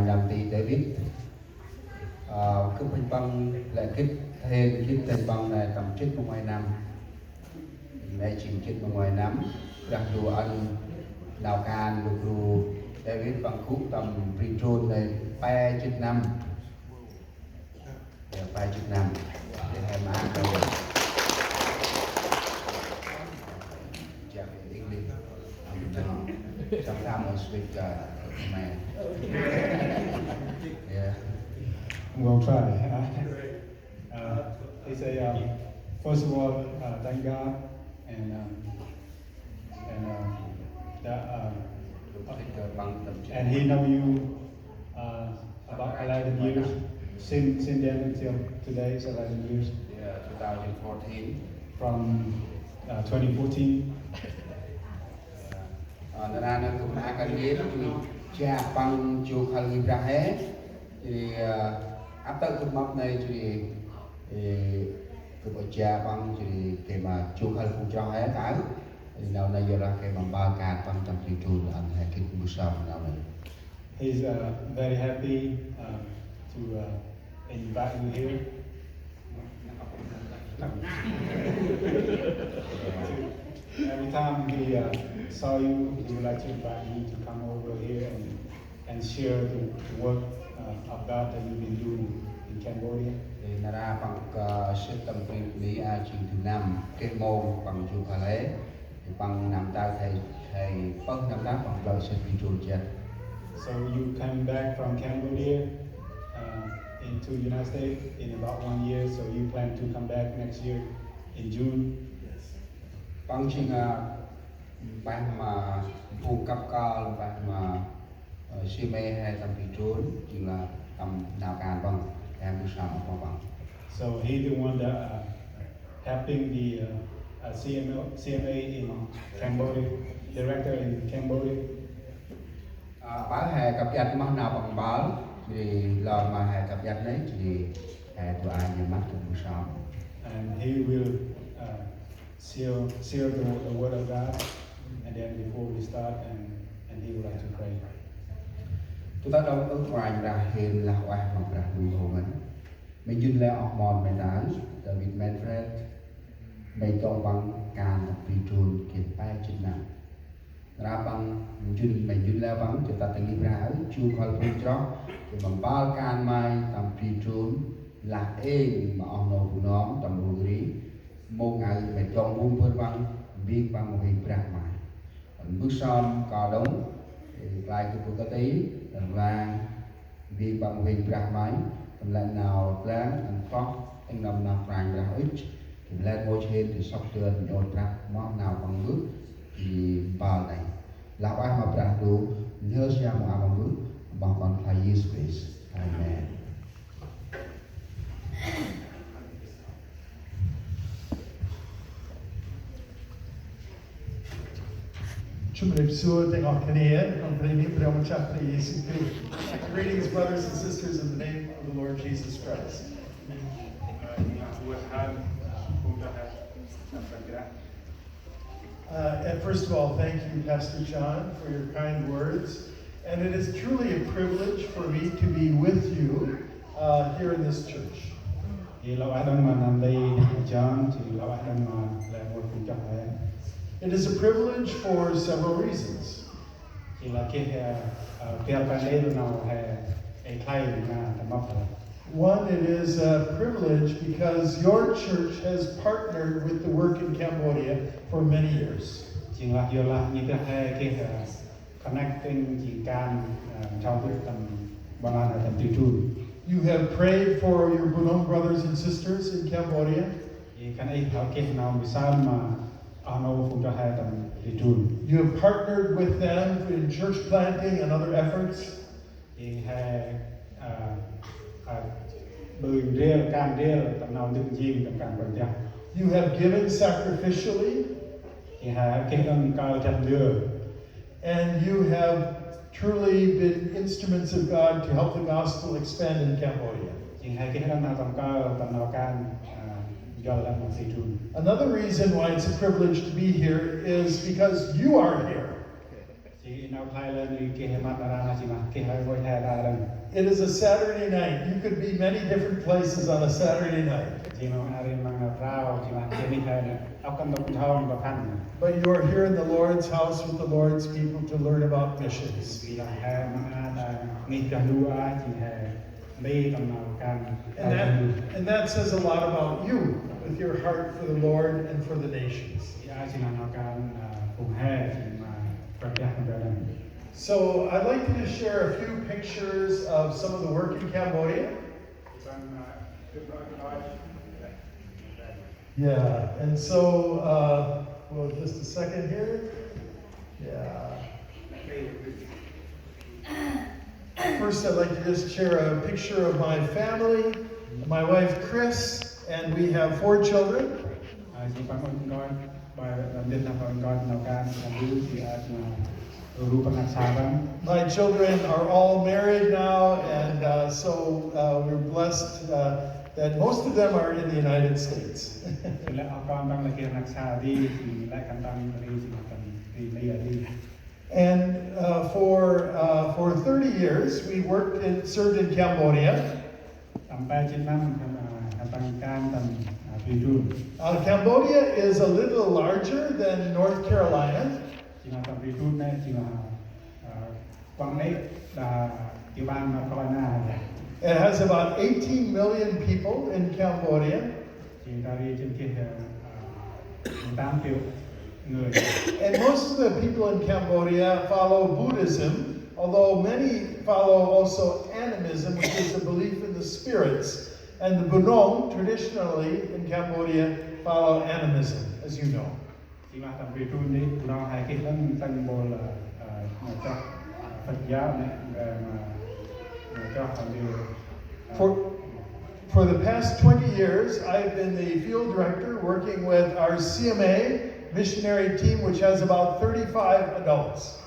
năm tỷ David cứ bình băng lại kích thêm kích tên băng này tầm trích một ngoài năm này chìm trích một ngoài năm đặc dù anh đào can được dù David bằng khúc tầm Drôn này 3.5 3.5 để em ăn đâu English sometimes I speak man yeah I'm going to try. He say, first of all, thank God, and that, and He know you about 11 years. Since then until today is 11 years. Yeah, 2014. From 2014. Ra nó cũng đã cần biết cha bằng chú khởi ra hết thì áp tới cái mốc này thì cái bộ cha bằng thì cái mà chú khởi cũng cho hết cái thì nào này giờ là cái bằng ba card bằng trong thị trường anh hay cái cũng sao nào này. He's very happy to invite you here. Every time he saw you, he would like to invite you to come over here and share the work of God that you've been doing in Cambodia. Thì nó ra bằng sự tâm viên lý ai chuyện thứ năm kết môn bằng chú khả lễ bằng năm ta thầy bất năm ta bằng lời sẽ bị trù chết. So you come back from Cambodia into United States in about 1 year. So you plan to come back next year in June. Bằng chính bạn mà vùng cấp cao bạn mà si mê hay tầm bị trốn chỉ là tầm nào càng bằng em cũng sao mà bằng. So he the one that helping the CMA in Cambodia, director in Cambodia. Báo hè cập nhật mắt nào bằng báo thì lời mà hè cập nhật đấy thì hè tụi ai như mắt cũng sao. And he will share the word of God, and then before we start, and he would like to pray. Chúng ta đâu ước ngoài ra hiện là oai mà ra đủ hồ mình dừng lại ở mòn mình nói David Nfred mìnhต้องbằngการปีจูนเก็บไปจุดนั้นra bằng mình dừng lại bằng chúng ta từng đi ra chú khởi phương cho thì bằng bao can mai tầmปีจูนlà mà ông nội của nó tầm bùi rí một ngày mình trong buông phương bằng biết bằng một hình bạc mãi bước xong có đống lại cái cuộc cái tí và vì bằng một hình bạc máy còn lại nào láng anh khóc anh nằm nào ràng ra ít thì lên ngôi trên thì sắp tường nhột ra món nào bằng bước thì vào này là ai mà bạc đủ nhớ xem một ai bằng bước bằng còn phải use space. Amen. Greetings, brothers and sisters, in the name of the Lord Jesus Christ. And first of all, thank you, Pastor John, for your kind words. And it is truly a privilege for me to be with you here in this church. It is a privilege for several reasons. One, it is a privilege because your church has partnered with the work in Cambodia for many years. You have prayed for your Bunong brothers and sisters in Cambodia. You have partnered with them in church planting and other efforts. You have given sacrificially. And you have truly been instruments of God to help the gospel expand in Cambodia. Another reason why it's a privilege to be here is because you are here. Thì nào Thailand thì kia mặt là chỉ mà kia hai voi thay ra đây. It is a Saturday night. You could be many different places on a Saturday night. Chỉ mà ai mang rau chỉ mà kia đi thay này. Ốc cầm đồng thong và khăn. But you are here in the Lord's house with the Lord's people to learn about missions. Vì là hai mang là nghịch cả đua chỉ hè đi tầm nào càng. And that says a lot about you with your heart for the Lord and for the nations. Thì ai chỉ là nào càng cùng hè chỉ mà tập giác về đây. So I'd like to just share a few pictures of some of the work in Cambodia. Yeah, and so, well, just a second here. Yeah. First, I'd like to just share a picture of my family, my wife Chris, and we have 4 children. My children are all married now, and so we're blessed that most of them are in the United States. And for 30 years, we served in Cambodia. Cambodia is a little larger than North Carolina. It has about 18 million people in Cambodia. And most of the people in Cambodia follow Buddhism, although many follow also animism, which is a belief in the spirits. And the Bunong, traditionally in Cambodia, follow animism, as you know. For the past 20 years, I've been the field director working with our CMA missionary team, which has about 35 adults.